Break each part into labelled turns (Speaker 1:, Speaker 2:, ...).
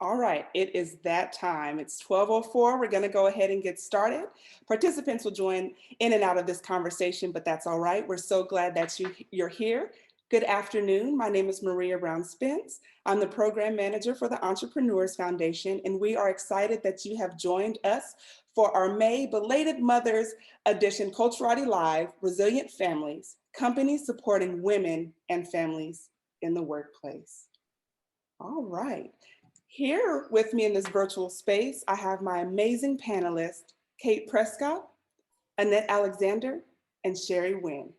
Speaker 1: All right, it is that time. It's 12:04. We're going to go ahead and get started. Participants will join in and out of this conversation, but that's all right. We're so glad that you're here. Good afternoon. My name is Maria Brown Spence. I'm the program manager for the Entrepreneurs Foundation, and we are excited that you have joined us for our May Belated Mothers Edition Culturati Live, Resilient Families, Companies Supporting Women and Families in the Workplace. All right. Here with me in this virtual space, I have my amazing panelists, Cate Prescott, Annette Alexander, and Sherrie Nguyen.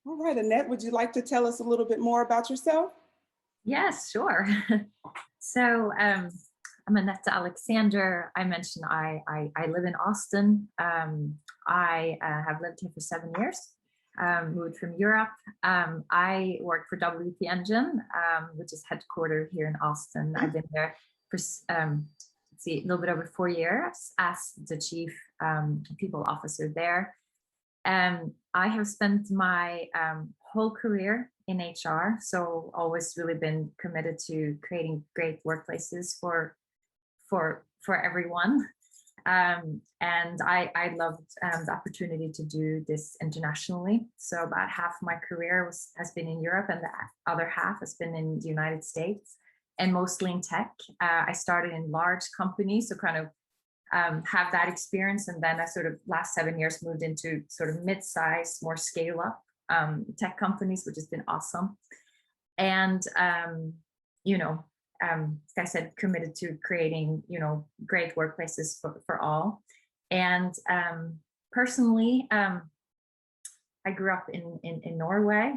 Speaker 1: All right, Annette, would you like to tell us a little bit more about yourself?
Speaker 2: Yes, sure. So I'm Annette Alexander. I mentioned I live in Austin. I have lived here for 7 years. Moved from Europe. I work for WP Engine, which is headquartered here in Austin. I've been there for a little bit over 4 years as the chief people officer there. I have spent my whole career in HR, so always really been committed to creating great workplaces for everyone. And I loved the opportunity to do this internationally. So about half my career has been in Europe, and the other half has been in the United States, and mostly in tech. I started in large companies, so kind of have that experience, and then I sort of last 7 years moved into sort of mid-size, more scale-up tech companies, which has been awesome. And like I said, committed to creating, great workplaces for all. And personally, I grew up in Norway,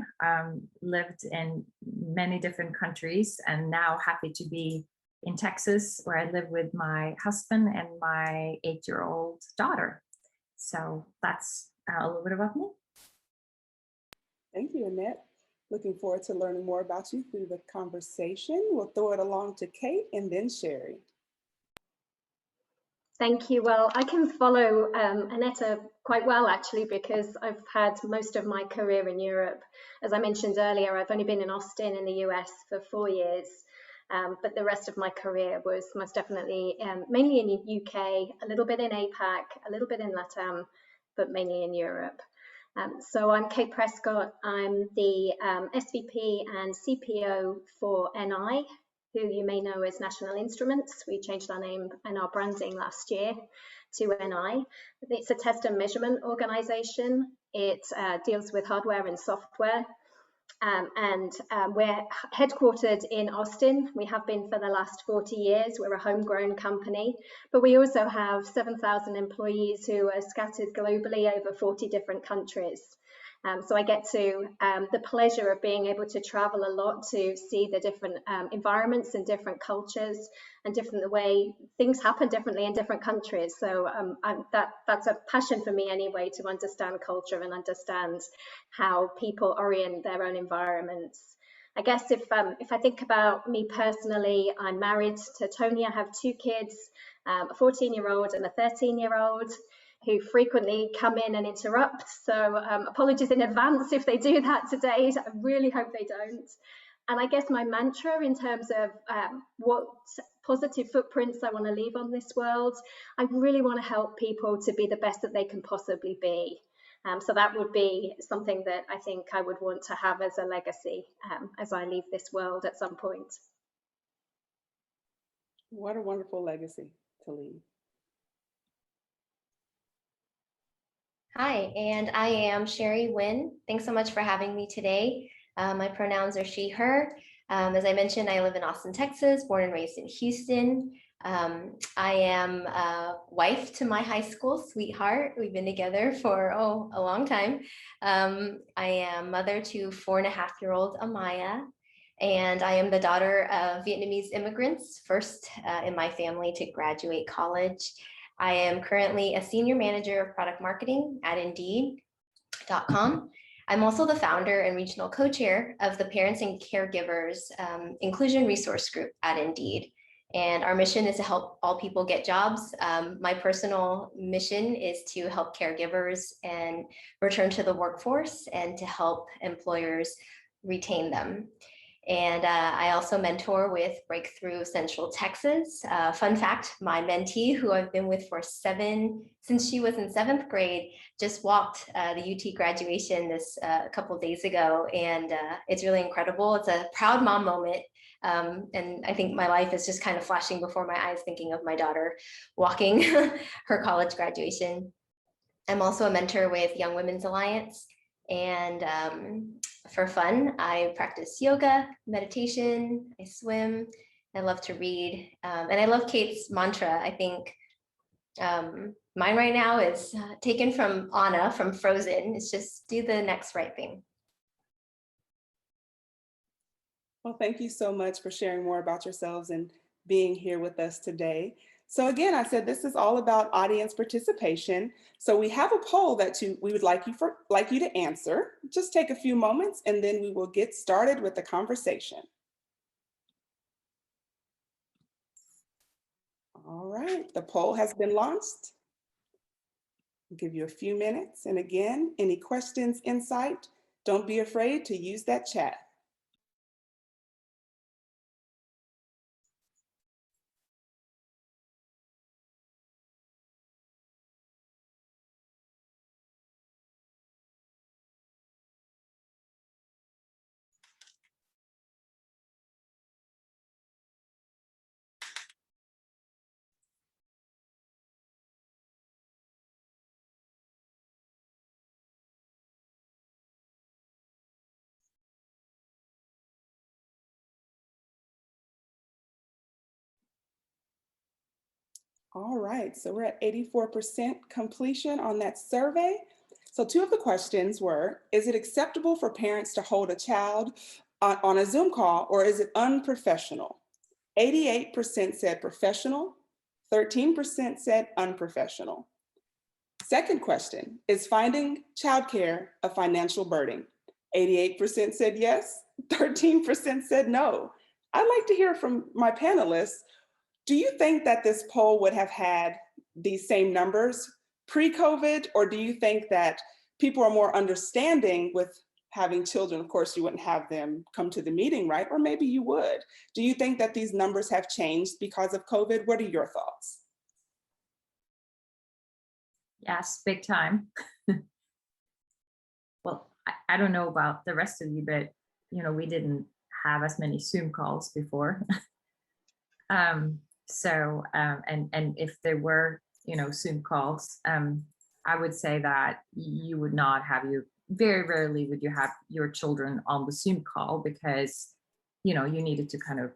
Speaker 2: lived in many different countries, and now happy to be in Texas, where I live with my husband and my 8-year-old daughter. So that's a little bit about me.
Speaker 1: Thank you, Annette. Looking forward to learning more about you through the conversation. We'll throw it along to Cate and then Sherrie.
Speaker 3: Thank you. Well, I can follow Annette quite well, actually, because I've had most of my career in Europe. As I mentioned earlier, I've only been in Austin in the US for 4 years, but the rest of my career was most definitely mainly in the UK, a little bit in APAC, a little bit in LATAM, but mainly in Europe. So I'm Cate Prescott. I'm the SVP and CPO for NI, who you may know as National Instruments. We changed our name and our branding last year to NI. It's a test and measurement organization. It deals with hardware and software. We're headquartered in Austin. We have been for the last 40 years. We're a homegrown company, but we also have 7,000 employees who are scattered globally over 40 different countries. So I get to the pleasure of being able to travel a lot to see the different environments and different cultures and the way things happen differently in different countries. So that's a passion for me anyway, to understand culture and understand how people orient their own environments. I guess if I think about me personally, I'm married to Tony. I have 2 kids, a 14-year-old and a 13-year-old. Who frequently come in and interrupt. So apologies in advance if they do that today. I really hope they don't. And I guess my mantra in terms of what positive footprints I want to leave on this world, I really want to help people to be the best that they can possibly be. So that would be something that I think I would want to have as a legacy as I leave this world at some point.
Speaker 1: What a wonderful legacy to leave.
Speaker 4: Hi, and I am Sherrie Nguyen. Thanks so much for having me today. My pronouns are she, her. As I mentioned, I live in Austin, Texas, born and raised in Houston. I am a wife to my high school sweetheart. We've been together for, a long time. I am mother to 4.5-year-old Amaya, and I am the daughter of Vietnamese immigrants, first in my family to graduate college. I am currently a senior manager of product marketing at Indeed.com. I'm also the founder and regional co-chair of the Parents and Caregivers Inclusion Resource Group at Indeed. And our mission is to help all people get jobs. My personal mission is to help caregivers and return to the workforce and to help employers retain them. And I also mentor with Breakthrough Central Texas. Fun fact, my mentee, who I've been with since she was in 7th grade, just walked the UT graduation this a couple of days ago. And it's really incredible. It's a proud mom moment. And I think my life is just kind of flashing before my eyes thinking of my daughter walking her college graduation. I'm also a mentor with Young Women's Alliance. And for fun, I practice yoga, meditation, I swim, I love to read, and I love Cate's mantra. I think mine right now is taken from Anna from Frozen. It's just do the next right thing.
Speaker 1: Well, thank you so much for sharing more about yourselves and being here with us today. So again, I said this is all about audience participation. So we have a poll that we would like you to answer. Just take a few moments and then we will get started with the conversation. All right, the poll has been launched. I'll give you a few minutes. And again, any questions, insight, don't be afraid to use that chat. All right, so we're at 84% completion on that survey. So 2 of the questions were, is it acceptable for parents to hold a child on a Zoom call, or is it unprofessional? 88% said professional, 13% said unprofessional. Second question, is finding childcare a financial burden? 88% said yes, 13% said no. I'd like to hear from my panelists. Do you think that this poll would have had these same numbers pre-COVID, or do you think that people are more understanding with having children? Of course, you wouldn't have them come to the meeting, right? Or maybe you would. Do you think that these numbers have changed because of COVID? What are your thoughts?
Speaker 2: Yes, big time. Well, I don't know about the rest of you, but we didn't have as many Zoom calls before. And if there were, Zoom calls, I would say that you would not have very rarely would you have your children on the Zoom call because, you needed to kind of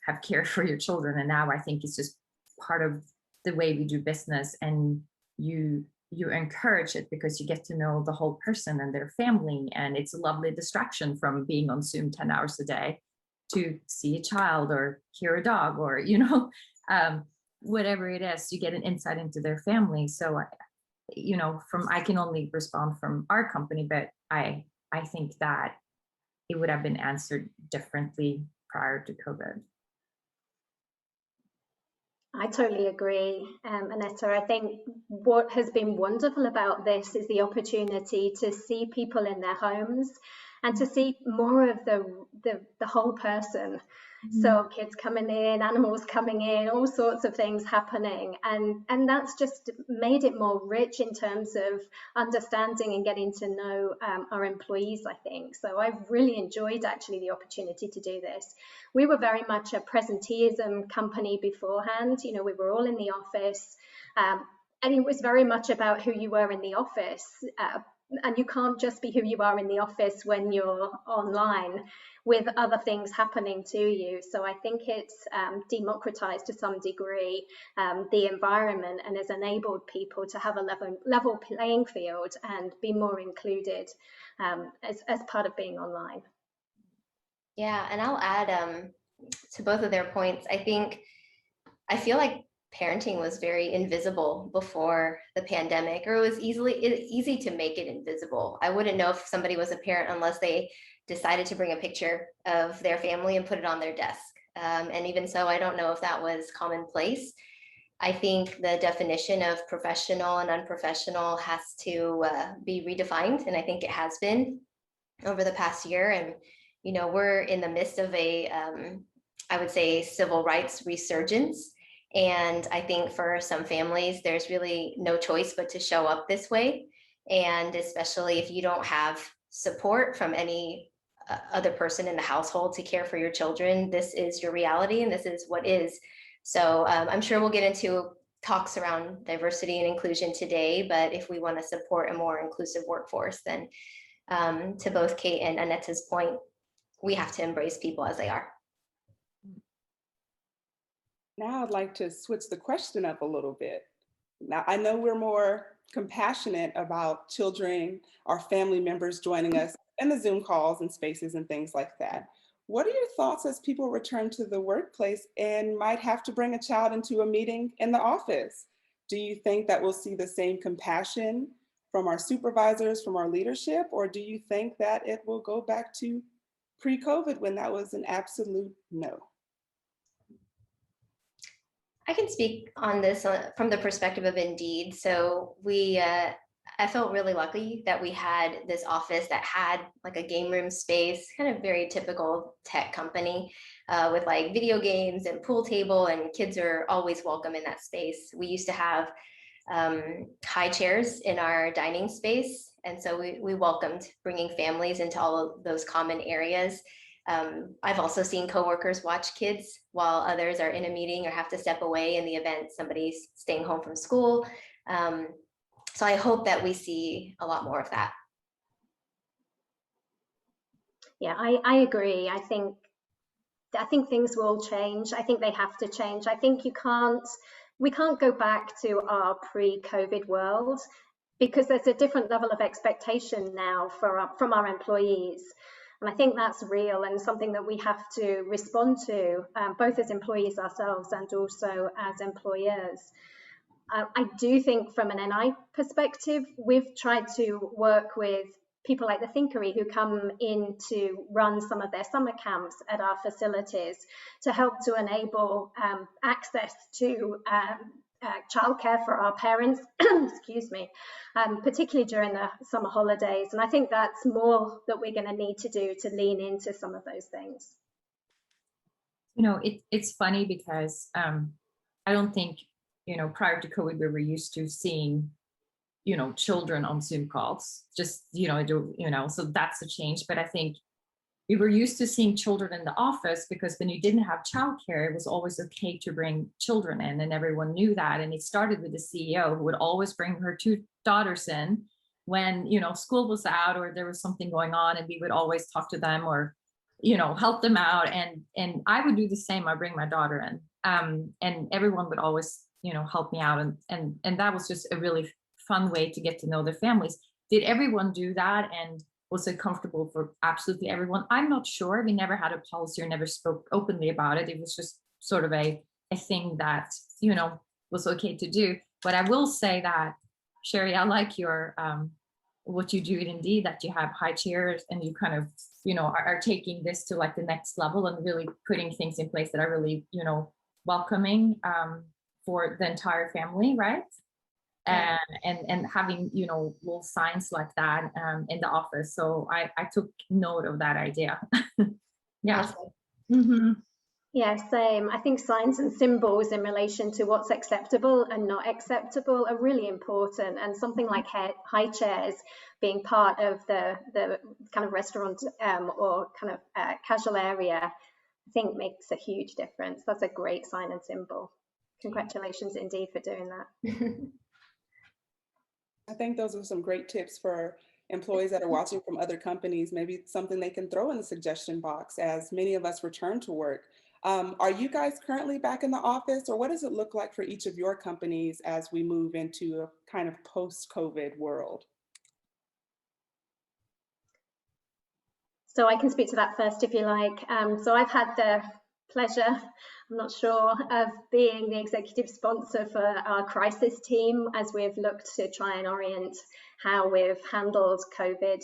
Speaker 2: have care for your children. And now I think it's just part of the way we do business, and you encourage it because you get to know the whole person and their family. And it's a lovely distraction from being on Zoom 10 hours a day to see a child or hear a dog or, whatever it is, you get an insight into their family. So, I can only respond from our company, but I think that it would have been answered differently prior to COVID.
Speaker 3: I totally agree, Annette. I think what has been wonderful about this is the opportunity to see people in their homes and to see more of the whole person. So kids coming in, animals coming in, all sorts of things happening. And that's just made it more rich in terms of understanding and getting to know our employees, I think. So I've really enjoyed actually the opportunity to do this. We were very much a presenteeism company beforehand. We were all in the office. And it was very much about who you were in the office. And you can't just be who you are in the office when you're online with other things happening to you. So I think it's democratized to some degree the environment and has enabled people to have a level playing field and be more included as part of being online.
Speaker 4: Yeah, and I'll add to both of their points. I feel like parenting was very invisible before the pandemic, or it was easy to make it invisible. I wouldn't know if somebody was a parent unless they decided to bring a picture of their family and put it on their desk. And even so, I don't know if that was commonplace. I think the definition of professional and unprofessional has to be redefined, and I think it has been over the past year. And you know, we're in the midst of a, I would say, civil rights resurgence. And I think for some families, there's really no choice but to show up this way. And especially if you don't have support from any other person in the household to care for your children, this is your reality and this is what is. So I'm sure we'll get into talks around diversity and inclusion today, but if we want to support a more inclusive workforce, then to both Cate and Annette's point, we have to embrace people as they are.
Speaker 1: Now I'd like to switch the question up a little bit. Now, I know we're more compassionate about children, our family members joining us in the Zoom calls and spaces and things like that. What are your thoughts as people return to the workplace and might have to bring a child into a meeting in the office? Do you think that we'll see the same compassion from our supervisors, from our leadership, or do you think that it will go back to pre-COVID when that was an absolute no?
Speaker 4: I can speak on this from the perspective of Indeed. So I felt really lucky that we had this office that had like a game room space, kind of very typical tech company with like video games and pool table, and kids are always welcome in that space. We used to have high chairs in our dining space. And so we welcomed bringing families into all of those common areas. I've also seen coworkers watch kids while others are in a meeting or have to step away in the event somebody's staying home from school. So I hope that we see a lot more of that.
Speaker 3: Yeah, I agree. I think things will change. I think they have to change. I think we can't go back to our pre-COVID world because there's a different level of expectation now from our employees. And I think that's real and something that we have to respond to, both as employees ourselves and also as employers. I do think from an NI perspective, we've tried to work with people like the Thinkery who come in to run some of their summer camps at our facilities to help to enable access to childcare for our parents, excuse me, particularly during the summer holidays. And I think that's more that we're going to need to do to lean into some of those things.
Speaker 2: You know, it's funny because I don't think, you know, prior to COVID, we were used to seeing, you know, children on Zoom calls, just, you know, so that's a change. But I think we were used to seeing children in the office because when you didn't have childcare, it was always okay to bring children in, and everyone knew that. And it started with the CEO who would always bring her 2 daughters in when, you know, school was out or there was something going on, and we would always talk to them or, you know, help them out. And I would do the same. I bring my daughter in, and everyone would always, you know, help me out. And that was just a really fun way to get to know their families. Did everyone do that? And was it comfortable for absolutely everyone? I'm not sure. We never had a policy or never spoke openly about it. It was just sort of a thing that, you know, was okay to do. But I will say that, Sherrie, I like your, what you do at Indeed, that you have high chairs and you kind of, you know, are taking this to like the next level and really putting things in place that are really, you know, welcoming for the entire family, right? And having, you know, little signs like that in the office. So I took note of that idea. Yeah.
Speaker 4: Awesome.
Speaker 2: Mm-hmm.
Speaker 3: Yeah, same. I think signs and symbols in relation to what's acceptable and not acceptable are really important. And something like high chairs being part of the kind of restaurant or kind of casual area, I think makes a huge difference. That's a great sign and symbol. Congratulations Indeed for doing that.
Speaker 1: I think those are some great tips for employees that are watching from other companies, maybe something they can throw in the suggestion box as many of us return to work. Are you guys currently back in the office, or what does it look like for each of your companies as we move into a kind of post-COVID world?
Speaker 3: So I can speak to that first if you like. So I've had the pleasure, I'm not sure, of being the executive sponsor for our crisis team as we've looked to try and orient how we've handled COVID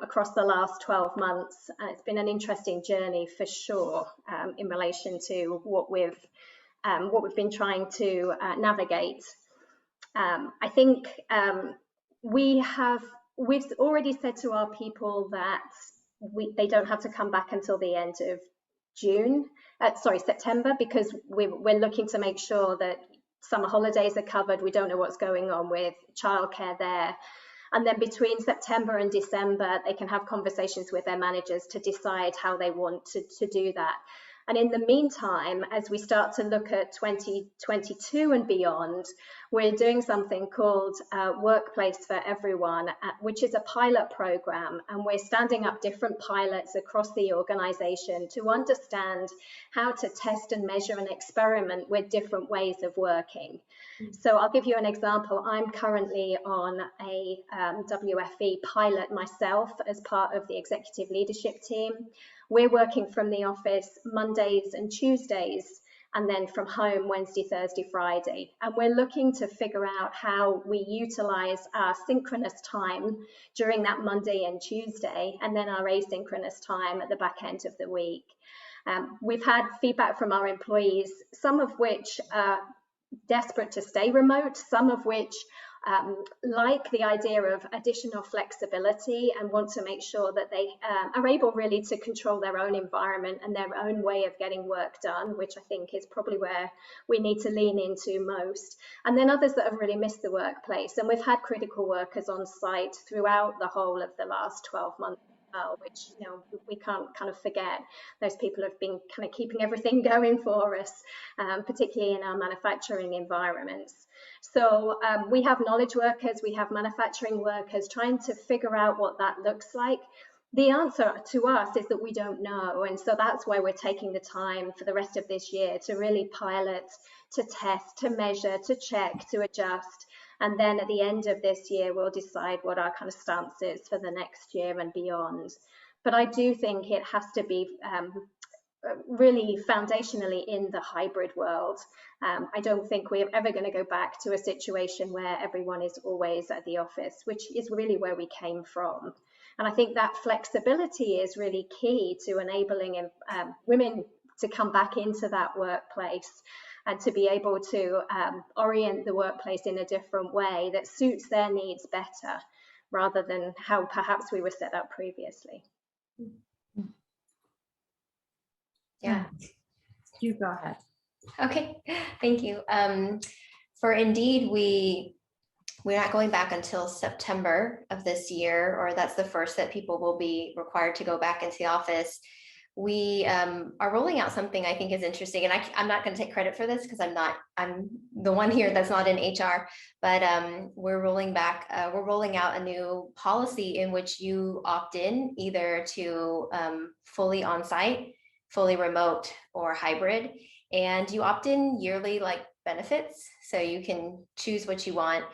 Speaker 3: across the last 12 months. And it's been an interesting journey for sure in relation to what we've been trying to navigate. I think we've already said to our people that they don't have to come back until the end of September, because we're looking to make sure that summer holidays are covered. We don't know what's going on with childcare there. And then between September and December, they can have conversations with their managers to decide how they want to do that. And in the meantime, as we start to look at 2022 and beyond, we're doing something called Workplace for Everyone, which is a pilot program. And we're standing up different pilots across the organization to understand how to test and measure and experiment with different ways of working. So I'll give you an example. I'm currently on a WFE pilot myself as part of the executive leadership team. We're working from the office Mondays and Tuesdays, and then from home Wednesday, Thursday, Friday. And we're looking to figure out how we utilize our synchronous time during that Monday and Tuesday, and then our asynchronous time at the back end of the week. We've had feedback from our employees, some of which are desperate to stay remote, some of which like the idea of additional flexibility and want to make sure that they are able really to control their own environment and their own way of getting work done, which I think is probably where we need to lean into most. And then others that have really missed the workplace. And we've had critical workers on site throughout the whole of the last 12 months. Which, you know, we can't kind of forget. Those people have been kind of keeping everything going for us, particularly in our manufacturing environments. So we have knowledge workers, we have manufacturing workers trying to figure out what that looks like. The answer to us is that we don't know. And so that's why we're taking the time for the rest of this year to really pilot, to test, to measure, to check, to adjust. And then at the end of this year, we'll decide what our kind of stance is for the next year and beyond. But I do think it has to be really foundationally in the hybrid world. I don't think we're ever going to go back to a situation where everyone is always at the office, which is really where we came from. And I think that flexibility is really key to enabling women to come back into that workplace and to be able to orient the workplace in a different way that suits their needs better, rather than how perhaps we were set up previously.
Speaker 4: Yeah.
Speaker 2: You go ahead.
Speaker 4: Okay, thank you. For Indeed, we're not going back until September of this year, or that's the first that people will be required to go back into the office. We are rolling out something I think is interesting, and I'm not going to take credit for this because I'm the one here that's not in HR, but we're rolling out a new policy in which you opt in either to fully on-site, fully remote, or hybrid, and you opt in yearly like benefits, so you can choose what you want.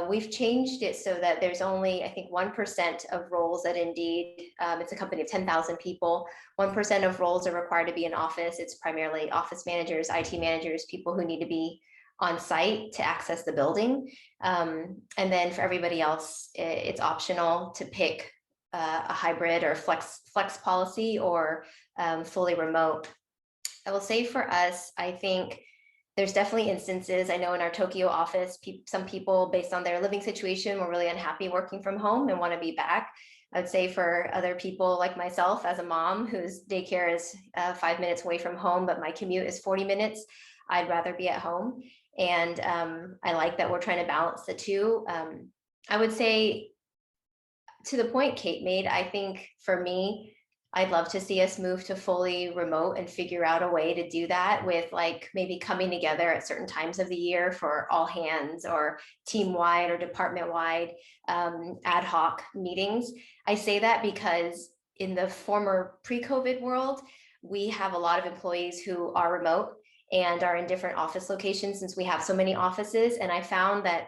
Speaker 4: We've changed it so that there's only, I think, 1% of roles at Indeed. It's a company of 10,000 people. 1% of roles are required to be in office. It's primarily office managers, IT managers, people who need to be on site to access the building. And then for everybody else, it's optional to pick a hybrid or flex policy or fully remote. I will say for us, I think there's definitely instances, I know in our Tokyo office, some people based on their living situation were really unhappy working from home and want to be back. I would say for other people like myself as a mom whose daycare is 5 minutes away from home, but my commute is 40 minutes, I'd rather be at home. And I like that we're trying to balance the two. I would say to the point Cate made, I think for me, I'd love to see us move to fully remote and figure out a way to do that with like maybe coming together at certain times of the year for all hands or team-wide or department-wide ad hoc meetings. I say that because in the former pre-COVID world, we have a lot of employees who are remote and are in different office locations since we have so many offices. And I found that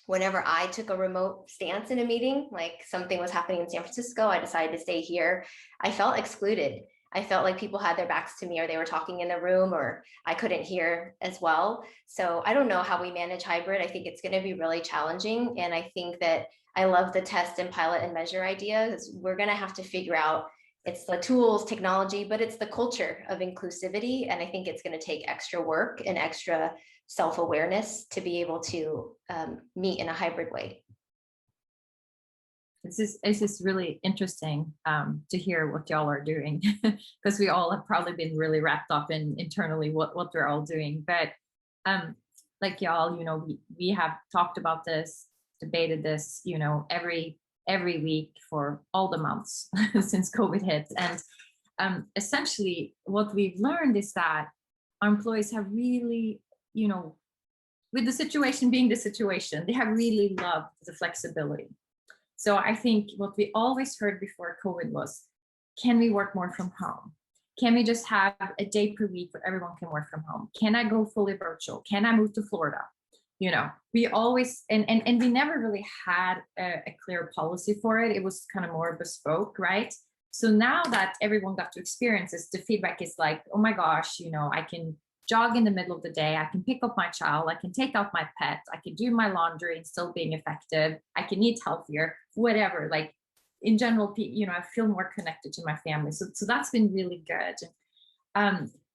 Speaker 4: whenever I took a remote stance in a meeting, like something was happening in San Francisco, I decided to stay here, I felt excluded. I felt like people had their backs to me or they were talking in the room or I couldn't hear as well. So I don't know how we manage hybrid. I think it's going to be really challenging. And I think that I love the test and pilot and measure idea because we're going to have to figure out, it's the tools, technology, but it's the culture of inclusivity. And I think it's going to take extra work and extra self-awareness to be able to meet in a hybrid way.
Speaker 2: This is really interesting to hear what y'all are doing, because we all have probably been really wrapped up in internally what we're all doing. But like y'all, you know, we have talked about this, debated this, you know, every week for all the months since COVID hit. And essentially what we've learned is that our employees have really, you know, with the situation being the situation, they have really loved the flexibility. So I think what we always heard before COVID was, can we work more from home? Can we just have a day per week where everyone can work from home? Can I go fully virtual? Can I move to Florida? You know, we always, and we never really had a clear policy for it. It was kind of more bespoke, right? So now that everyone got to experience this, the feedback is like, oh my gosh, you know, I can jog in the middle of the day, I can pick up my child, I can take out my pet, I can do my laundry and still being effective, I can eat healthier, whatever. Like in general, you know, I feel more connected to my family. So that's been really good.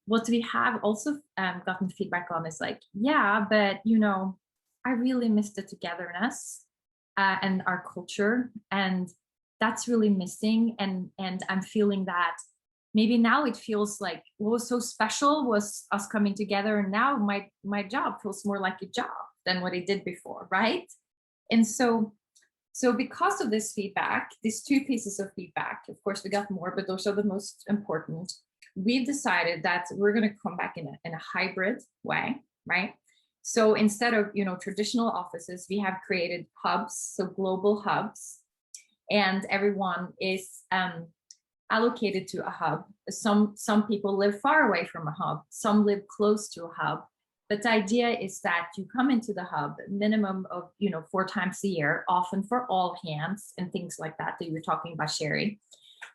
Speaker 2: What we have also gotten feedback on is like, yeah, but you know, I really miss the togetherness and our culture, and that's really missing. And I'm feeling that maybe now it feels like what was so special was us coming together, and now my job feels more like a job than what it did before, right? And so because of this feedback, these two pieces of feedback, of course we got more, but those are the most important. We've decided that we're going to come back in a hybrid way, right? So instead of, you know, traditional offices, we have created hubs, so global hubs, and everyone is allocated to a hub. Some people live far away from a hub, some live close to a hub. But the idea is that you come into the hub minimum of, you know, 4 times a year, often for all hands and things like that you were talking about, Sherrie.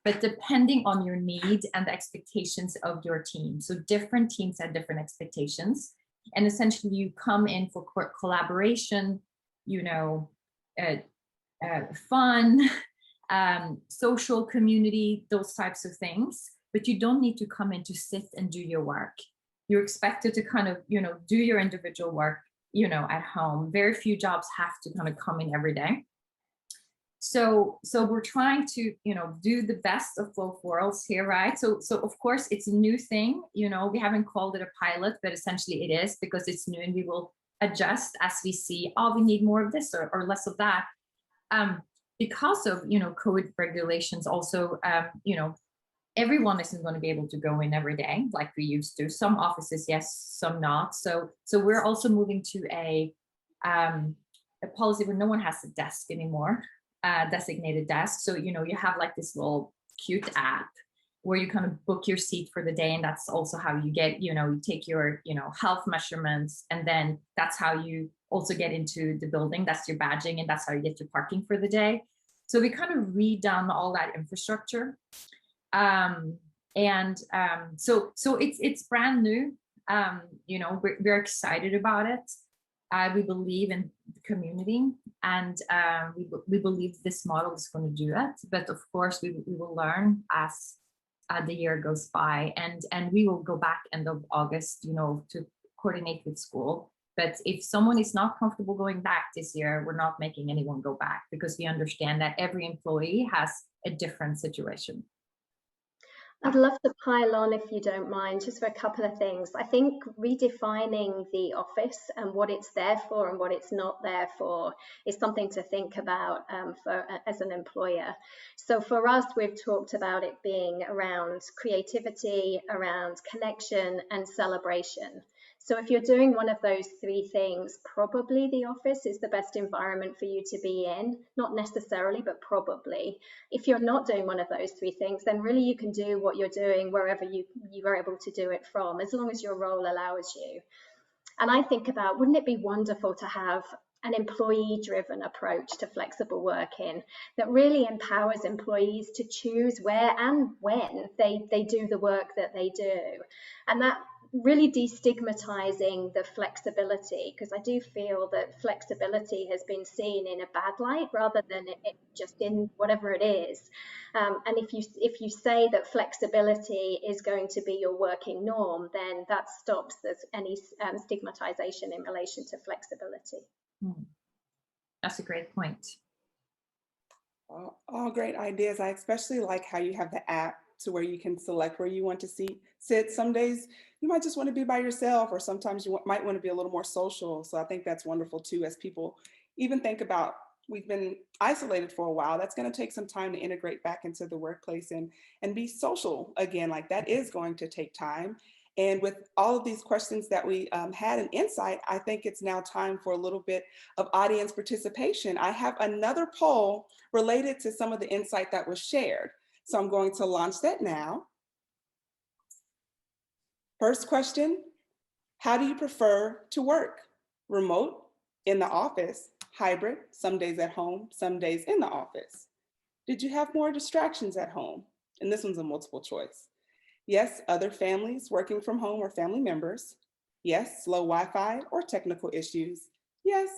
Speaker 2: But depending on your need and the expectations of your team. So different teams have different expectations. And essentially you come in for collaboration, you know, fun, social community, those types of things, but you don't need to come in to sit and do your work. You're expected to kind of, you know, do your individual work, you know, at home. Very few jobs have to kind of come in every day. So we're trying to, you know, do the best of both worlds here, right? So of course it's a new thing, you know, we haven't called it a pilot, but essentially it is, because it's new, and we will adjust as we see, oh, we need more of this or less of that. Because of, you know, COVID regulations also, you know, everyone isn't going to be able to go in every day like we used to. Some offices, yes, some not. So we're also moving to a policy where no one has a desk anymore, designated desk. So, you know, you have like this little cute app where you kind of book your seat for the day. And that's also how you get, you know, you take your, you know, health measurements, and then that's how you also get into the building. That's your badging, and that's how you get your parking for the day. So we kind of redone all that infrastructure. So it's brand new. You know, we're excited about it. We believe in the community, and we believe this model is going to do it. But of course, we will learn as the year goes by, and we will go back end of August, you know, to coordinate with school. But if someone is not comfortable going back this year, we're not making anyone go back, because we understand that every employee has a different situation.
Speaker 3: I'd love to pile on, if you don't mind, just for a couple of things. I think redefining the office and what it's there for and what it's not there for is something to think about as an employer. So for us, we've talked about it being around creativity, around connection and celebration. So if you're doing one of those 3 things, probably the office is the best environment for you to be in. Not necessarily, but probably. If you're not doing one of those 3 things, then really you can do what you're doing wherever you are able to do it from, as long as your role allows you. And I think about, wouldn't it be wonderful to have an employee-driven approach to flexible working that really empowers employees to choose where and when they do the work that they do. And that really destigmatizing the flexibility, because I do feel that flexibility has been seen in a bad light rather than it just in whatever it is. And if you say that flexibility is going to be your working norm, then that stops any stigmatization in relation to flexibility.
Speaker 2: That's a great point.
Speaker 1: All great ideas. I especially like how you have the app to where you can select where you want to sit. Some days you might just want to be by yourself, or sometimes you might want to be a little more social. So I think that's wonderful too, as people even think about, we've been isolated for a while. That's going to take some time to integrate back into the workplace and be social again. Like that is going to take time. And with all of these questions that we had an insight, I think it's now time for a little bit of audience participation. I have another poll related to some of the insight that was shared. So I'm going to launch that now. First question, how do you prefer to work? Remote, in the office, hybrid, some days at home, some days in the office. Did you have more distractions at home? And this one's a multiple choice. Yes, other families working from home or family members. Yes, slow Wi-Fi or technical issues. Yes,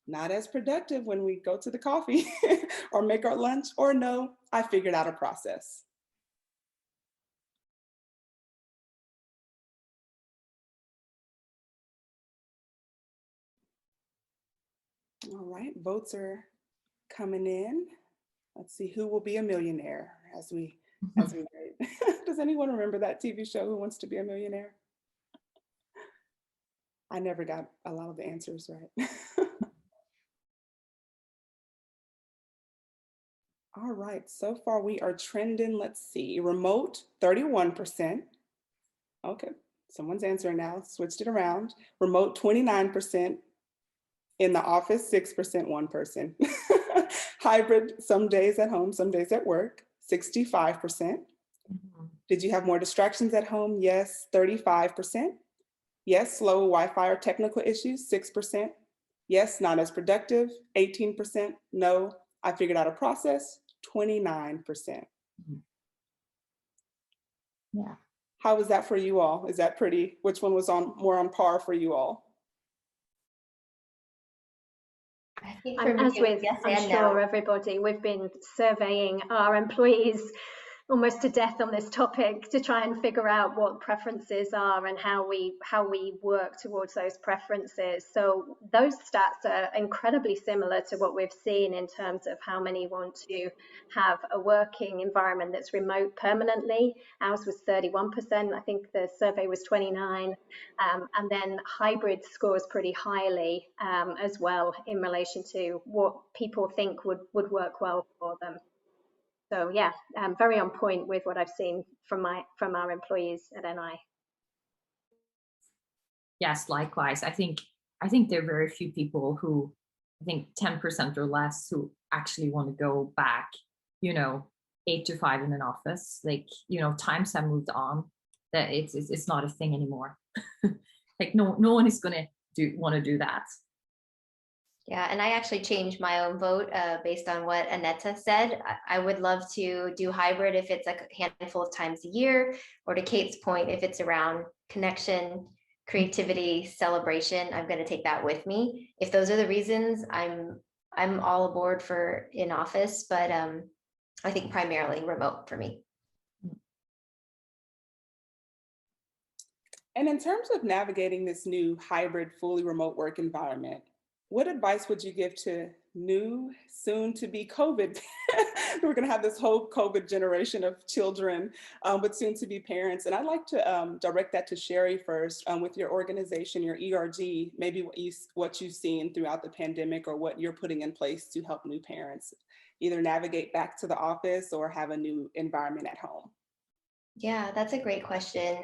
Speaker 1: not as productive when we go to the coffee or make our lunch, or no, I figured out a process. All right, votes are coming in. Let's see who will be a millionaire as we wait. Does anyone remember that TV show, Who Wants to Be a Millionaire? I never got a lot of the answers right. All right, so far we are trending, let's see, remote, 31%. Okay, someone's answering now, switched it around. Remote, 29%. In the office, 6%, one person. Hybrid, some days at home, some days at work, 65%. Did you have more distractions at home? Yes, 35%. Yes, slow Wi-Fi or technical issues, 6%. Yes, not as productive, 18%. No, I figured out a process, 29%.
Speaker 2: Yeah.
Speaker 1: How was that for you all? Is that pretty, which one was more on par for you all?
Speaker 4: I think for me,
Speaker 3: As with,
Speaker 4: yes
Speaker 3: I'm
Speaker 4: and
Speaker 3: sure
Speaker 4: no.
Speaker 3: everybody, we've been surveying our employees almost to death on this topic to try and figure out what preferences are and how we work towards those preferences. So those stats are incredibly similar to what we've seen in terms of how many want to have a working environment that's remote permanently. Ours was 31%. I think the survey was 29. And then hybrid scores pretty highly as well in relation to what people think would work well for them. So yeah, very on point with what I've seen from our employees at NI.
Speaker 2: Yes, likewise. I think there are very few people who, I think 10% or less, who actually want to go back, 8 to 5 in an office. Like, times have moved on. That it's not a thing anymore. Like no one is gonna want to do that.
Speaker 4: Yeah, and I actually changed my own vote based on what Annette said. I would love to do hybrid if it's a handful of times a year, or to Cate's point, if it's around connection, creativity, celebration, I'm going to take that with me. If those are the reasons, I'm all aboard for in office, but I think primarily remote for me.
Speaker 1: And in terms of navigating this new hybrid, fully remote work environment, what advice would you give to new, soon to be COVID? We're going to have this whole COVID generation of children, but soon to be parents. And I'd like to direct that to Sherrie first. With your organization, your ERG, maybe what you've seen throughout the pandemic, or what you're putting in place to help new parents either navigate back to the office or have a new environment at home.
Speaker 4: Yeah, that's a great question.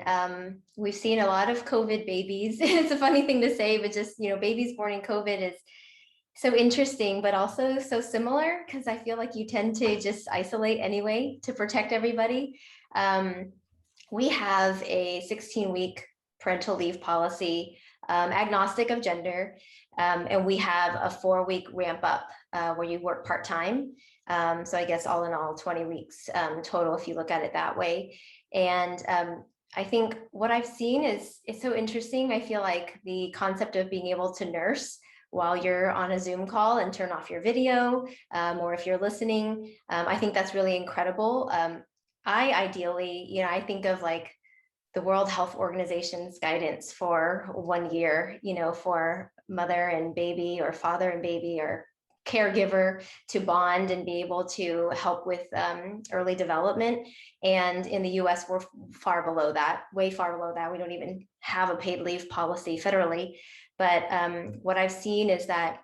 Speaker 4: We've seen a lot of COVID babies. It's a funny thing to say, but just, babies born in COVID is so interesting, but also so similar, because I feel like you tend to just isolate anyway to protect everybody. We have a 16-week parental leave policy, agnostic of gender, and we have a 4-week ramp up where you work part-time. So I guess all in all, 20 weeks total, if you look at it that way. And I think what I've seen is so interesting. I feel like the concept of being able to nurse while you're on a Zoom call and turn off your video, or if you're listening, I think that's really incredible. I ideally, I think of like the World Health Organization's guidance for 1 year, for mother and baby, or father and baby, or caregiver to bond and be able to help with early development. And in the US, we're far below that, way far below that. We don't even have a paid leave policy federally. But what I've seen is that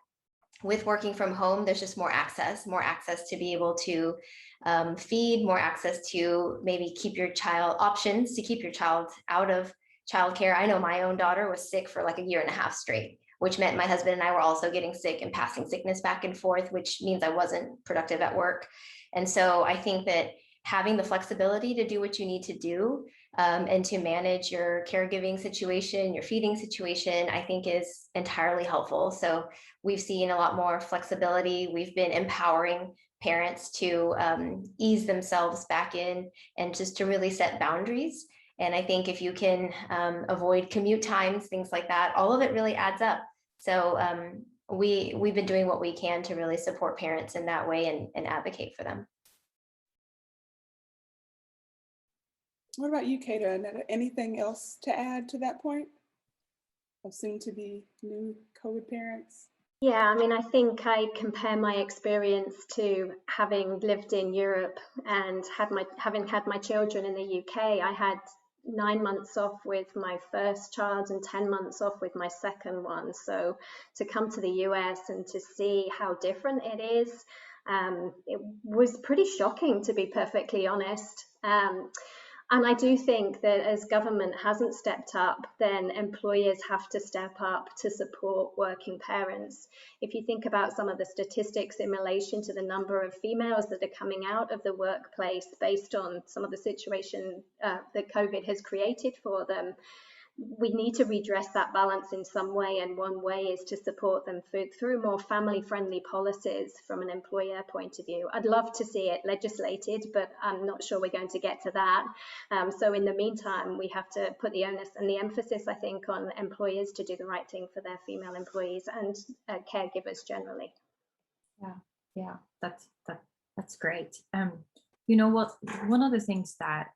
Speaker 4: with working from home, there's just more access to be able to feed, more access to maybe keep your child, options to keep your child out of childcare. I know my own daughter was sick for like a year and a half straight, which meant my husband and I were also getting sick and passing sickness back and forth, which means I wasn't productive at work. And so I think that having the flexibility to do what you need to do and to manage your caregiving situation, your feeding situation, I think is entirely helpful. So we've seen a lot more flexibility. We've been empowering parents to ease themselves back in and just to really set boundaries. And I think if you can avoid commute times, things like that, all of it really adds up. So we've been doing what we can to really support parents in that way and advocate for them.
Speaker 1: What about you, Cate or Annette? Anything else to add to that point of soon to be new COVID parents?
Speaker 3: Yeah, I mean, I think I compare my experience to having lived in Europe and having had my children in the UK. I had 9 months off with my first child and 10 months off with my second one. So to come to the US and to see how different it is, it was pretty shocking, to be perfectly honest. And I do think that as government hasn't stepped up, then employers have to step up to support working parents. If you think about some of the statistics in relation to the number of females that are coming out of the workplace based on some of the situation that COVID has created for them, we need to redress that balance in some way, and one way is to support them through more family-friendly policies from an employer point of view. I'd love to see it legislated, but I'm not sure we're going to get to that. So in the meantime, we have to put the onus and the emphasis, I think, on employers to do the right thing for their female employees and caregivers generally.
Speaker 2: Yeah, that's great. You know what? One of the things that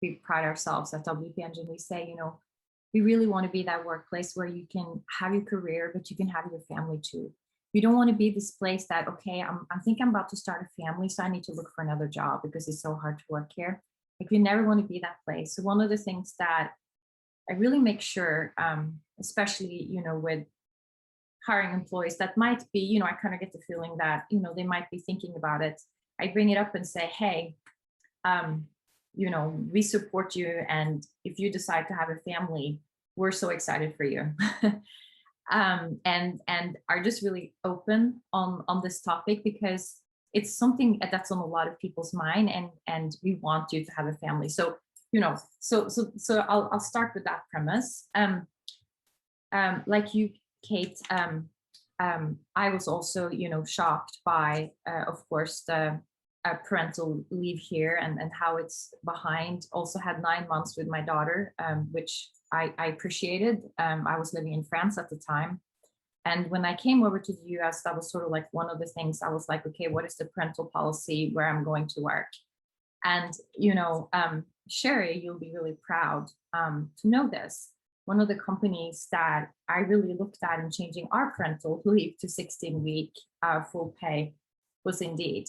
Speaker 2: we pride ourselves at WP Engine, we say, you know, we really want to be that workplace where you can have your career, but you can have your family too. You don't want to be this place that, okay, I think I'm about to start a family, so I need to look for another job because it's so hard to work here. Like, we never want to be that place. So one of the things that I really make sure, especially, you know, with hiring employees that might be, you know, I kind of get the feeling that, you know, they might be thinking about it. I bring it up and say, hey, you know, we support you, and if you decide to have a family, we're so excited for you. And are just really open on this topic because it's something that's on a lot of people's mind, and we want you to have a family. So, you know, so I'll start with that premise. Like you, Cate, I was also, you know, shocked by, of course, the parental leave here and how it's behind. Also had 9 months with my daughter, which I appreciated. I was living in France at the time. And when I came over to the US, that was sort of like one of the things I was like, okay, what is the parental policy where I'm going to work? And, you know, Sherrie, you'll be really proud to know this. One of the companies that I really looked at in changing our parental leave to 16-week full pay was Indeed.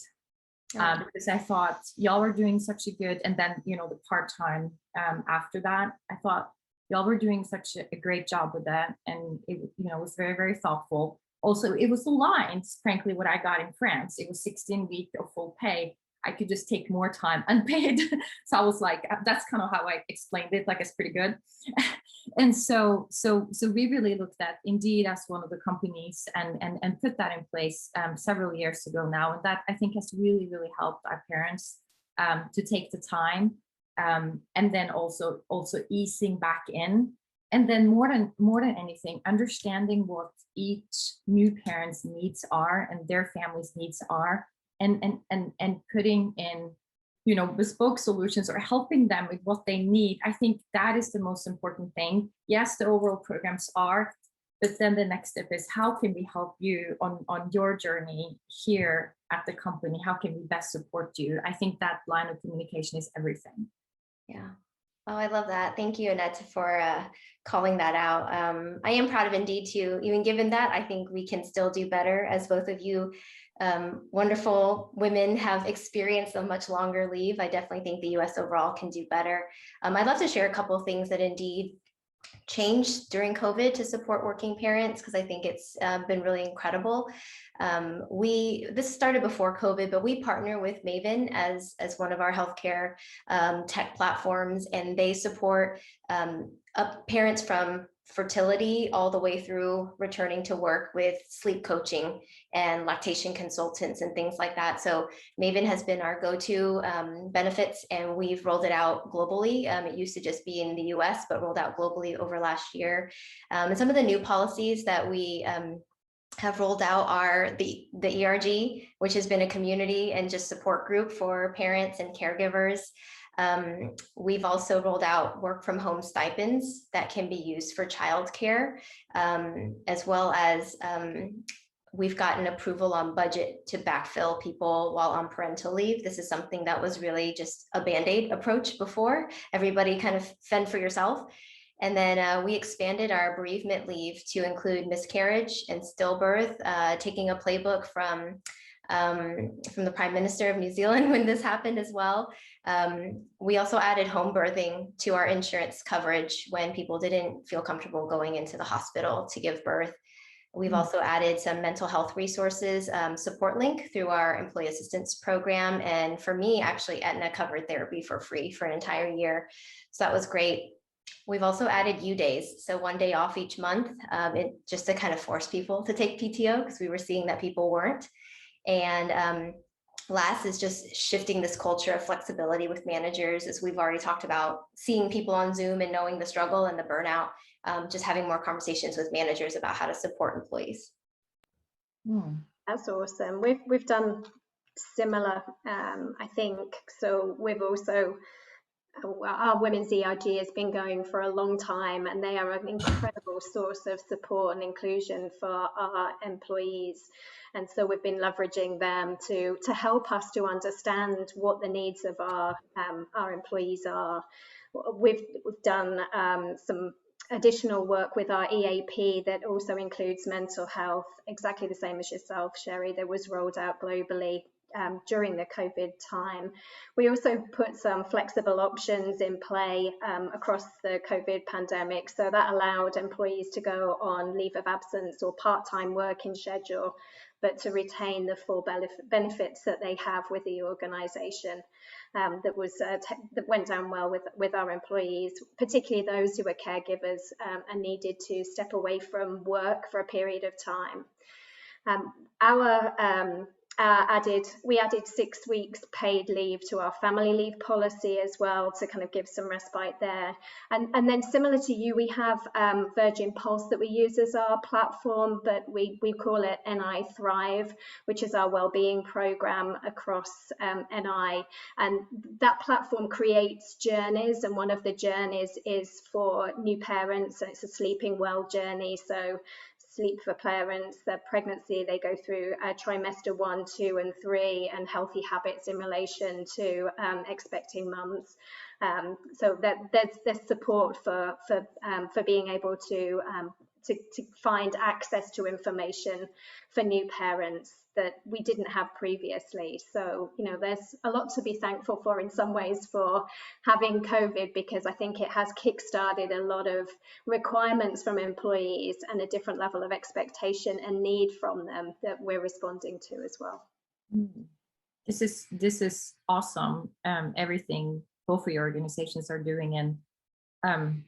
Speaker 2: Because I thought y'all were doing such a good, and then, you know, the part-time after that, I thought y'all were doing such a great job with that. And it, you know, was very, very thoughtful. Also, it was aligned, frankly, what I got in France. It was 16 weeks of full pay. I could just take more time unpaid. So I was like, that's kind of how I explained it, like it's pretty good. And so we really looked at Indeed as one of the companies and put that in place several years ago now. And that, I think, has really, really helped our parents to take the time and then also easing back in. And then more than anything, understanding what each new parent's needs are and their family's needs are, and putting in, you know, bespoke solutions or helping them with what they need. I think that is the most important thing. Yes, the overall programs are, but then the next step is, how can we help you on your journey here at the company? How can we best support you? I think that line of communication is everything.
Speaker 4: Yeah. Oh, I love that. Thank you, Annette, for calling that out. I am proud of Indeed too. Even given that, I think we can still do better, as both of you wonderful women have experienced a much longer leave. I definitely think the US overall can do better. I'd love to share a couple of things that Indeed changed during COVID to support working parents, because I think it's been really incredible. This started before COVID, but we partner with Maven as one of our healthcare tech platforms, and they support parents from fertility all the way through returning to work with sleep coaching and lactation consultants and things like that. So Maven has been our go-to benefits, and we've rolled it out globally. It used to just be in the US, but rolled out globally over last year. And some of the new policies that we have rolled out are the ERG, which has been a community and just support group for parents and caregivers. We've also rolled out work from home stipends that can be used for childcare, as well as we've gotten approval on budget to backfill people while on parental leave. This is something that was really just a Band-Aid approach before. Everybody kind of fend for yourself. And then we expanded our bereavement leave to include miscarriage and stillbirth, taking a playbook from the Prime Minister of New Zealand when this happened as well. We also added home birthing to our insurance coverage when people didn't feel comfortable going into the hospital to give birth. We've also added some mental health resources, support link through our employee assistance program. And for me, actually, Aetna covered therapy for free for an entire year. So that was great. We've also added U days, so 1 day off each month, just to kind of force people to take PTO, because we were seeing that people weren't. And last is just shifting this culture of flexibility with managers, as we've already talked about, seeing people on Zoom and knowing the struggle and the burnout, just having more conversations with managers about how to support employees.
Speaker 3: That's awesome. We've done similar, I think. So we've also, our women's ERG has been going for a long time, and they are an incredible source of support and inclusion for our employees. And so we've been leveraging them to help us to understand what the needs of our employees are. We've done some additional work with our EAP that also includes mental health, exactly the same as yourself, Sherrie, that was rolled out globally during the COVID time. We also put some flexible options in play across the COVID pandemic. So that allowed employees to go on leave of absence or part-time working schedule, but to retain the full benefits that they have with the organisation. That went down well with our employees, particularly those who were caregivers and needed to step away from work for a period of time. We added 6 weeks paid leave to our family leave policy as well, to kind of give some respite there. And then similar to you, we have Virgin Pulse that we use as our platform, but we call it NI Thrive, which is our wellbeing program across NI. And that platform creates journeys, and one of the journeys is for new parents, and it's a sleeping well journey. So sleep for parents, their pregnancy, they go through trimester 1, 2, and 3, and healthy habits in relation to expecting mums. So that there's support for being able to find access to information for new parents that we didn't have previously. So, you know, there's a lot to be thankful for in some ways for having COVID, because I think it has kickstarted a lot of requirements from employees and a different level of expectation and need from them that we're responding to as well.
Speaker 2: This is awesome. Everything both of your organizations are doing, and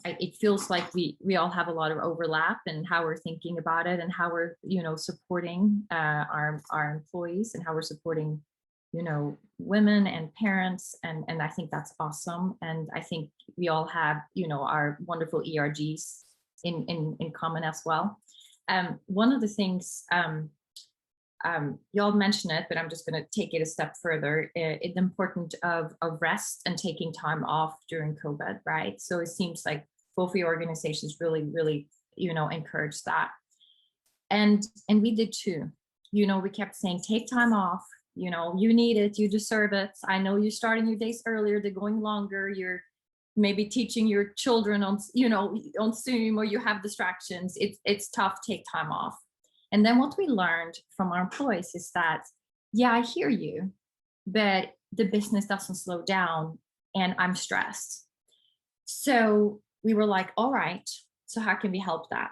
Speaker 2: it feels like we all have a lot of overlap in how we're thinking about it, and how we're, you know, supporting our employees, and how we're supporting, you know, women and parents, and I think that's awesome. And I think we all have, you know, our wonderful ERGs in common as well. One of the things, y'all mentioned it, but I'm just going to take it a step further. It's important of rest and taking time off during COVID, right? So it seems like both of your organizations really, you know, encourage that. And we did too. You know, we kept saying, take time off, You need it, you deserve it. I know you're starting your days earlier, they're going longer, you're maybe teaching your children on Zoom, or you have distractions. It's tough, take time off. And then what we learned from our employees is that, yeah, I hear you, but the business doesn't slow down and I'm stressed. So we were like, all right, so how can we help that?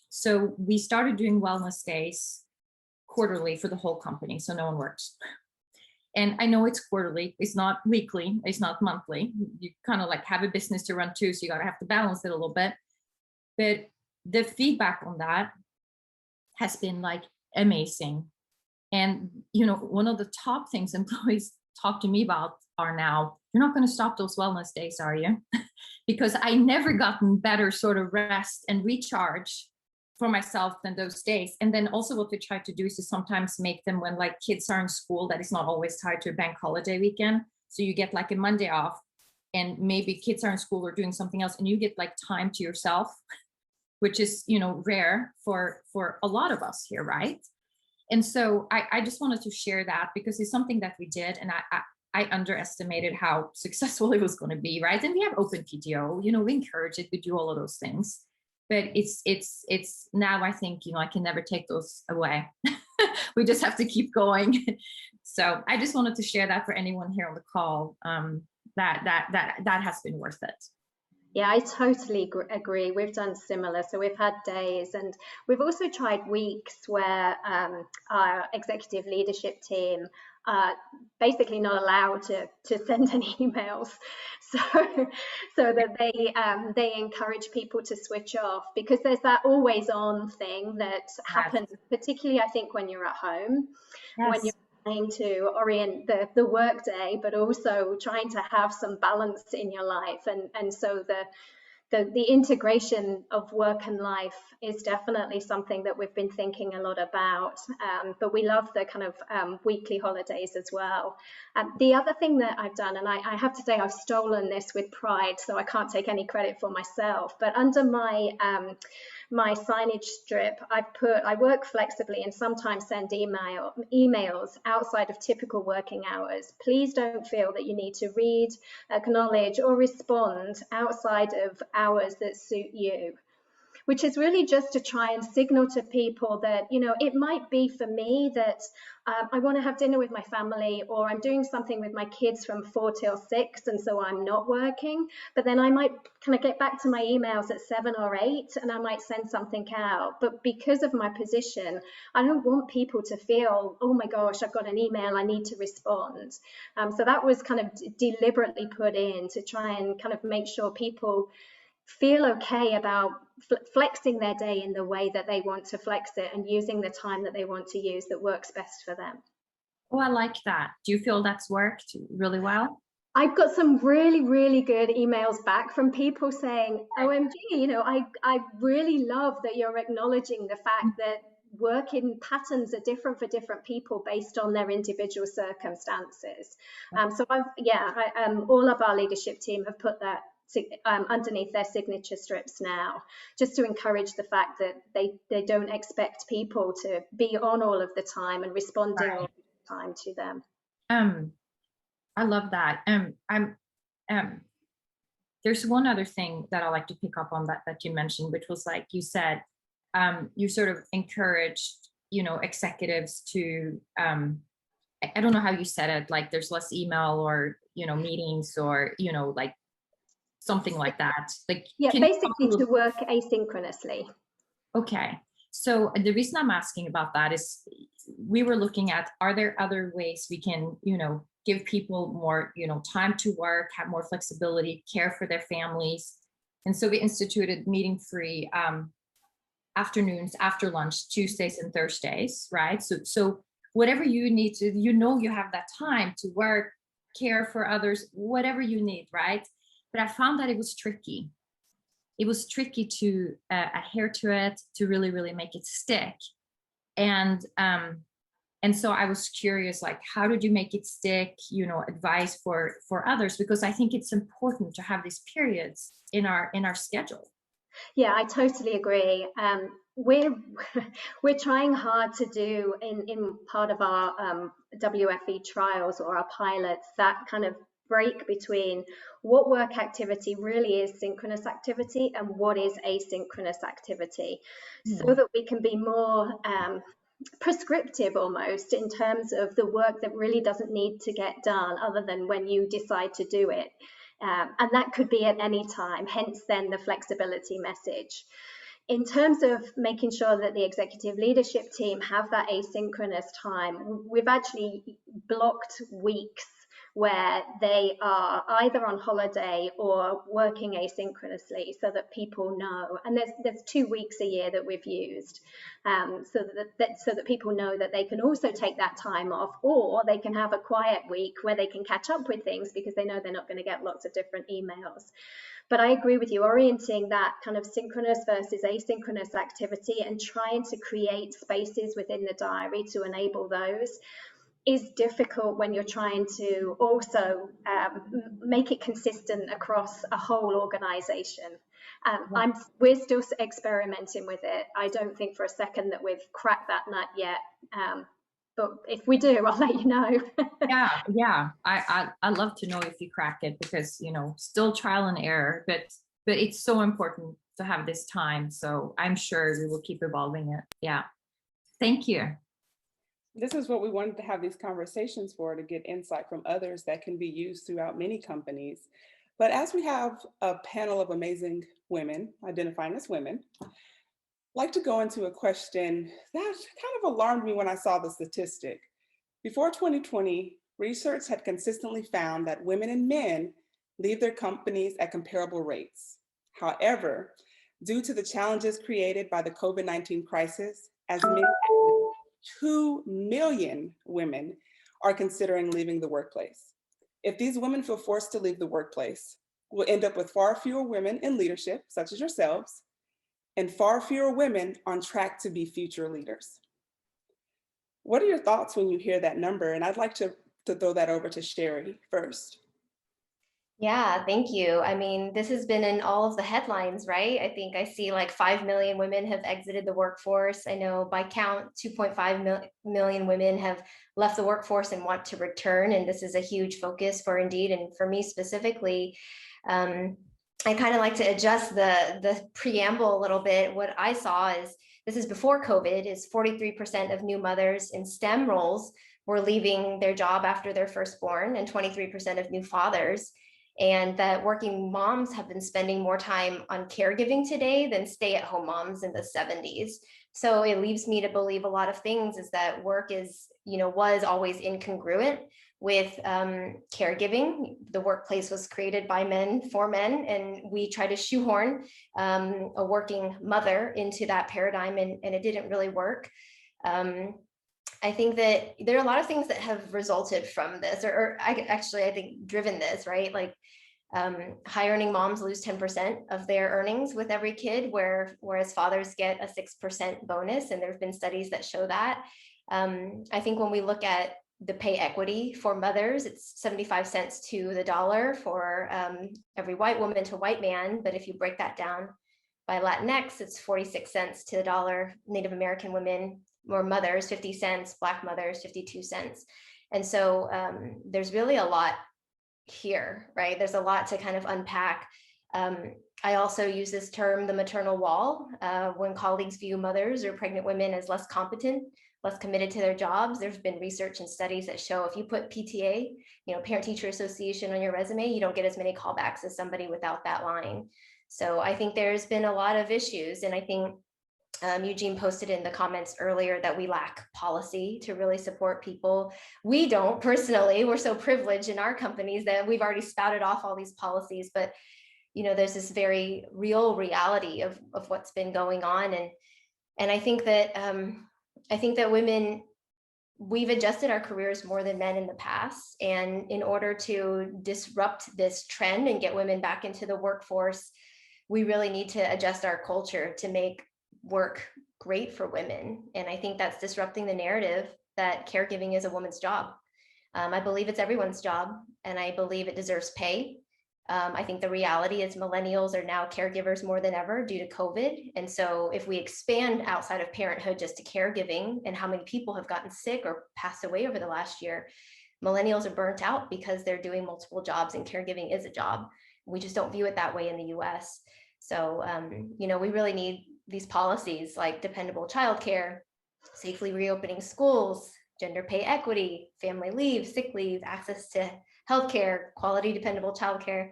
Speaker 2: So we started doing wellness days quarterly for the whole company, so no one works. And I know it's quarterly, it's not weekly, it's not monthly. You kind of like have a business to run too, so you got to have to balance it a little bit. But the feedback on that has been like amazing. And, one of the top things employees talk to me about are now, you're not going to stop those wellness days, are you? Because I never gotten better sort of rest and recharge for myself than those days. And then also what we try to do is to sometimes make them when like kids are in school, that is not always tied to a bank holiday weekend. So you get like a Monday off and maybe kids are in school or doing something else and you get like time to yourself, which is, rare for a lot of us here, right? And so I just wanted to share that because it's something that we did, and I underestimated how successful it was going to be, right? And we have open PTO, we encourage it, we do all of those things, but it's now I think, I can never take those away. We just have to keep going. So I just wanted to share that for anyone here on the call, that has been worth it.
Speaker 3: Yeah, I totally agree. We've done similar. So we've had days, and we've also tried weeks where our executive leadership team are basically not allowed to send any emails, so that they encourage people to switch off, because there's that always on thing that happens, particularly I think when you're at home, when you're trying to orient the work day, but also trying to have some balance in your life. And so the integration of work and life is definitely something that we've been thinking a lot about, but we love the kind of weekly holidays as well. The other thing that I've done, and I have to say I've stolen this with pride, so I can't take any credit for myself, but under my my signage strip, I work flexibly and sometimes send emails outside of typical working hours. Please don't feel that you need to read, acknowledge, or respond outside of hours that suit you, which is really just to try and signal to people that, it might be for me that I want to have dinner with my family, or I'm doing something with my kids from 4 till 6, and so I'm not working, but then I might kind of get back to my emails at 7 or 8 and I might send something out. But because of my position, I don't want people to feel, oh my gosh, I've got an email, I need to respond. So that was kind of deliberately put in to try and kind of make sure people feel okay about flexing their day in the way that they want to flex it and using the time that they want to use that works best for them.
Speaker 2: Oh, I like that. Do you feel that's worked really well?
Speaker 3: I've got some really, really good emails back from people saying, OMG, I really love that you're acknowledging the fact that working patterns are different for different people based on their individual circumstances. So all of our leadership team have put that underneath their signature strips now, just to encourage the fact that they don't expect people to be on all of the time and responding all the time to them.
Speaker 2: I love that. There's one other thing that I like to pick up on that you mentioned, which was like you said, you sort of encouraged, executives to, I don't know how you said it, like there's less email or, meetings or, like something like that. Like,
Speaker 3: yeah, basically to work asynchronously.
Speaker 2: Okay. So the reason I'm asking about that is we were looking at, are there other ways we can, give people more, time to work, have more flexibility, care for their families. And so we instituted meeting-free afternoons after lunch, Tuesdays and Thursdays, right? So whatever you need to, you have that time to work, care for others, whatever you need, right? But I found that it was tricky. It was tricky to adhere to it, to really, really make it stick. And so I was curious, like, how did you make it stick, advice for others? Because I think it's important to have these periods in our schedule.
Speaker 3: Yeah, I totally agree. we're we're trying hard to do in part of our WFE trials or our pilots, that kind of break between what work activity really is synchronous activity and what is asynchronous activity, so that we can be more prescriptive almost in terms of the work that really doesn't need to get done other than when you decide to do it. And that could be at any time, hence then the flexibility message. In terms of making sure that the executive leadership team have that asynchronous time, we've actually blocked weeks where they are either on holiday or working asynchronously, so that people know. And there's 2 weeks a year that we've used, so that people know that they can also take that time off, or they can have a quiet week where they can catch up with things because they know they're not going to get lots of different emails. But I agree with you, orienting that kind of synchronous versus asynchronous activity and trying to create spaces within the diary to enable those is difficult when you're trying to also make it consistent across a whole organization. We're still experimenting with it. I don't think for a second that we've cracked that nut yet. But if we do, I'll let you know.
Speaker 2: Yeah. I'd love to know if you crack it, because, you know, still trial and error, but it's so important to have this time. So I'm sure we will keep evolving it. Yeah. Thank you.
Speaker 1: This is what we wanted to have these conversations for, to get insight from others that can be used throughout many companies. But as we have a panel of amazing women, identifying as women, I'd like to go into a question that kind of alarmed me when I saw the statistic. Before 2020, research had consistently found that women and men leave their companies at comparable rates. However, due to the challenges created by the COVID-19 crisis, as many as 2 million women are considering leaving the workplace. If these women feel forced to leave the workplace, we'll end up with far fewer women in leadership, such as yourselves, and far fewer women on track to be future leaders. What are your thoughts when you hear that number? And I'd like to throw that over to Sherrie first.
Speaker 4: Yeah, thank you. I mean, this has been in all of the headlines, right? I think I see like 5 million women have exited the workforce. I know by count, 2.5 million women have left the workforce and want to return. And this is a huge focus for Indeed. And for me specifically, I kind of like to adjust the preamble a little bit. What I saw is, this is before COVID, is 43% of new mothers in STEM roles were leaving their job after their firstborn, and 23% of new fathers. And that working moms have been spending more time on caregiving today than stay-at-home moms in the 70s. So it leaves me to believe a lot of things, is that work is, was always incongruent with caregiving. The workplace was created by men for men, and we try to shoehorn a working mother into that paradigm, and it didn't really work. I think that there are a lot of things that have resulted from this, I think driven this, right? Like high earning moms lose 10% of their earnings with every kid, whereas fathers get a 6% bonus. And there have been studies that show that. I think when we look at the pay equity for mothers, it's 75 cents to the dollar for every white woman to white man. But if you break that down by Latinx, it's 46 cents to the dollar. Native American women or mothers, 50 cents, Black mothers, 52 cents. And so there's really a lot here, right? There's a lot to kind of unpack. I also use this term, the maternal wall, when colleagues view mothers or pregnant women as less competent, less committed to their jobs. There's been research and studies that show if you put PTA, Parent Teacher Association, on your resume, you don't get as many callbacks as somebody without that line. So I think there's been a lot of issues, and I think Eugene posted in the comments earlier that we lack policy to really support people. We don't personally, we're so privileged in our companies that we've already spouted off all these policies, but there's this very real reality of what's been going on. And I think that women, we've adjusted our careers more than men in the past. And in order to disrupt this trend and get women back into the workforce, we really need to adjust our culture to make work great for women. And I think that's disrupting the narrative that caregiving is a woman's job. I believe it's everyone's job, and I believe it deserves pay. I think the reality is millennials are now caregivers more than ever due to COVID. And so if we expand outside of parenthood just to caregiving and how many people have gotten sick or passed away over the last year, millennials are burnt out because they're doing multiple jobs and caregiving is a job. We just don't view it that way in the US. So, we really need these policies like dependable childcare, safely reopening schools, gender pay equity, family leave, sick leave, access to healthcare, quality, dependable childcare.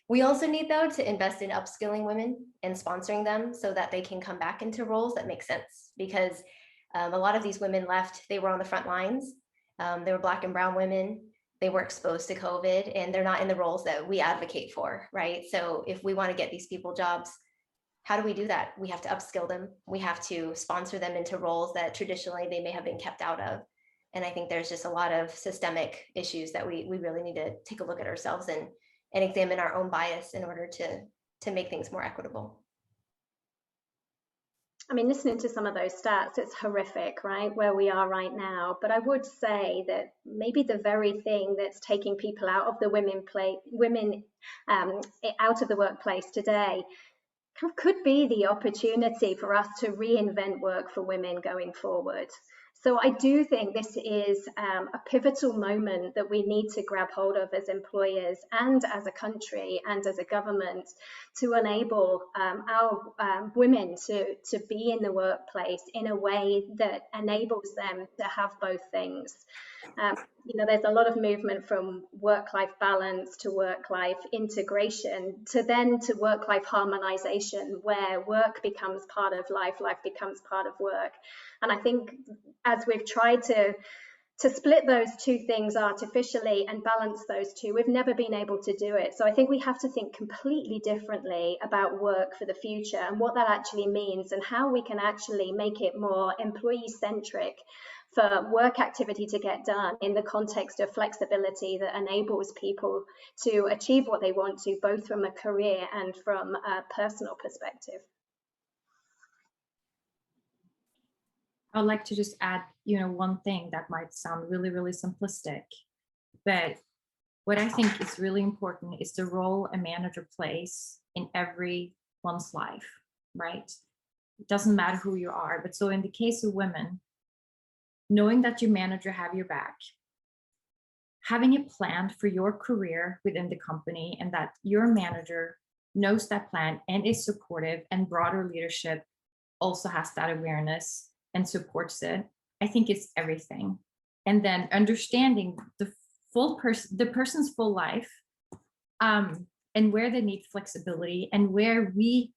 Speaker 4: We also need, though, to invest in upskilling women and sponsoring them so that they can come back into roles that make sense. Because a lot of these women left, they were on the front lines. They were Black and brown women. They were exposed to COVID and they're not in the roles that we advocate for, right? So if we want to get these people jobs, how do we do that? We have to upskill them. We have to sponsor them into roles that traditionally they may have been kept out of. And I think there's just a lot of systemic issues that we really need to take a look at ourselves and examine our own bias in order to make things more equitable.
Speaker 3: I mean, listening to some of those stats, it's horrific, right, where we are right now. But I would say that maybe the very thing that's taking people out of the women out of the workplace today could be the opportunity for us to reinvent work for women going forward. So I do think this is a pivotal moment that we need to grab hold of as employers and as a country and as a government to enable our women to be in the workplace in a way that enables them to have both things. There's a lot of movement from work-life balance to work-life integration to work-life harmonization, where work becomes part of life, life becomes part of work. And I think as we've tried to split those two things artificially and balance those two, we've never been able to do it. So I think we have to think completely differently about work for the future and what that actually means and how we can actually make it more employee-centric for work activity to get done in the context of flexibility that enables people to achieve what they want to, both from a career and from a personal perspective.
Speaker 2: I'd like to just add, one thing that might sound really, really simplistic, but what I think is really important is the role a manager plays in everyone's life, right? It doesn't matter who you are, but so in the case of women, knowing that your manager have your back, having a plan for your career within the company and that your manager knows that plan and is supportive and broader leadership also has that awareness and supports it, I think it's everything. And then understanding the person's full life, and where they need flexibility and where we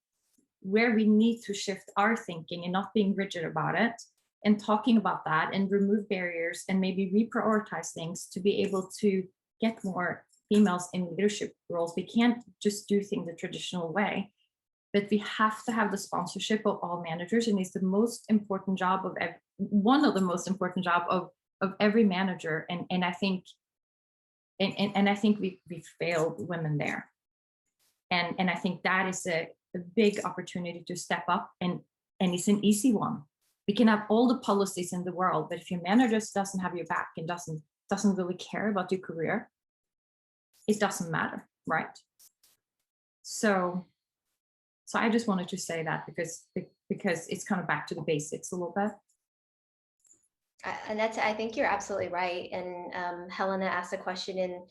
Speaker 2: need to shift our thinking and not being rigid about it, and talking about that and remove barriers and maybe reprioritize things to be able to get more females in leadership roles. We can't just do things the traditional way, but we have to have the sponsorship of all managers, and it's the most important job of one of the most important job of every manager. And I think we've failed women there, and I think that is a big opportunity to step up, and it's an easy one. We can have all the policies in the world, but if your manager doesn't have your back and doesn't really care about your career, it doesn't matter, right? So I just wanted to say that because it's kind of back to the basics a little bit.
Speaker 4: Annette, I think you're absolutely right. And Helena asked a question in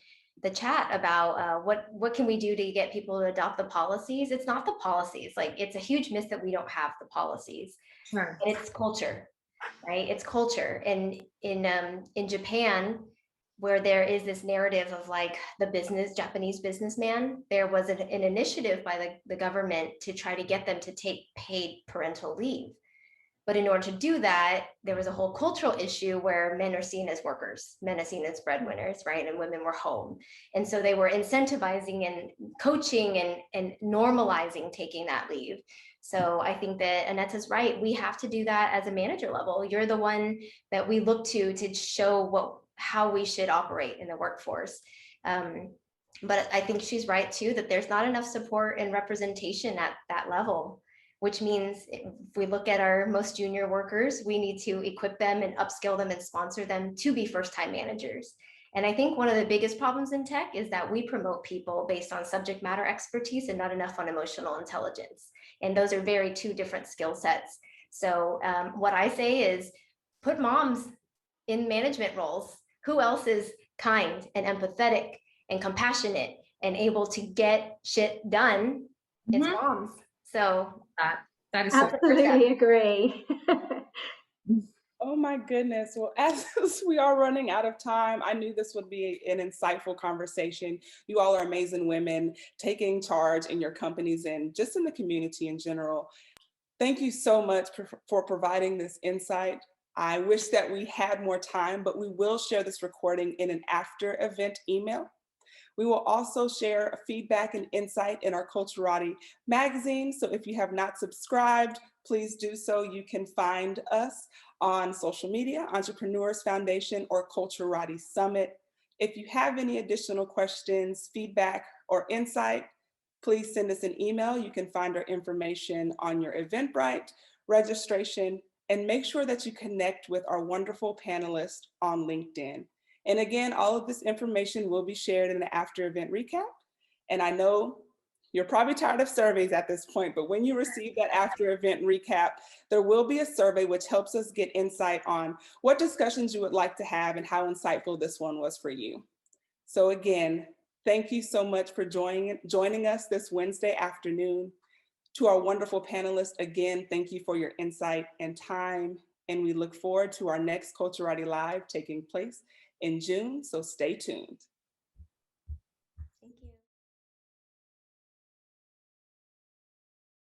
Speaker 4: the chat about what can we do to get people to adopt the policies? It's not the policies. Like, it's a huge myth that we don't have the policies.
Speaker 2: Sure.
Speaker 4: And it's culture, right? It's culture. And in Japan, where there is this narrative of like the Japanese businessman, there was an initiative by the government to try to get them to take paid parental leave. But in order to do that, there was a whole cultural issue where men are seen as workers, men are seen as breadwinners, right? And women were home. And so they were incentivizing and coaching and normalizing taking that leave. So I think that Annette is right. We have to do that as a manager level. You're the one that we look to show how we should operate in the workforce. But I think she's right too, that there's not enough support and representation at that level, which means if we look at our most junior workers, we need to equip them and upskill them and sponsor them to be first-time managers. And I think one of the biggest problems in tech is that we promote people based on subject matter expertise and not enough on emotional intelligence. And those are very two different skill sets. So what I say is put moms in management roles. Who else is kind and empathetic and compassionate and able to get shit done? It's moms. So
Speaker 2: that is so
Speaker 3: Absolutely agree.
Speaker 1: Oh my goodness. Well, as we are running out of time, I knew this would be an insightful conversation. You all are amazing women taking charge in your companies and just in the community in general. Thank you so much for providing this insight. I wish that we had more time, but we will share this recording in an after event email. We will also share feedback and insight in our Culturati magazine. So if you have not subscribed, please do so. You can find us on social media, Entrepreneurs Foundation or Culturati Summit. If you have any additional questions, feedback, or insight, please send us an email. You can find our information on your Eventbrite registration, and make sure that you connect with our wonderful panelists on LinkedIn. And again, all of this information will be shared in the after event recap. And I know you're probably tired of surveys at this point, but when you receive that after event recap, there will be a survey which helps us get insight on what discussions you would like to have and how insightful this one was for you. So again, thank you so much for joining us this Wednesday afternoon. To our wonderful panelists, again, thank you for your insight and time. And we look forward to our next Culturati Live taking place in June, so stay tuned.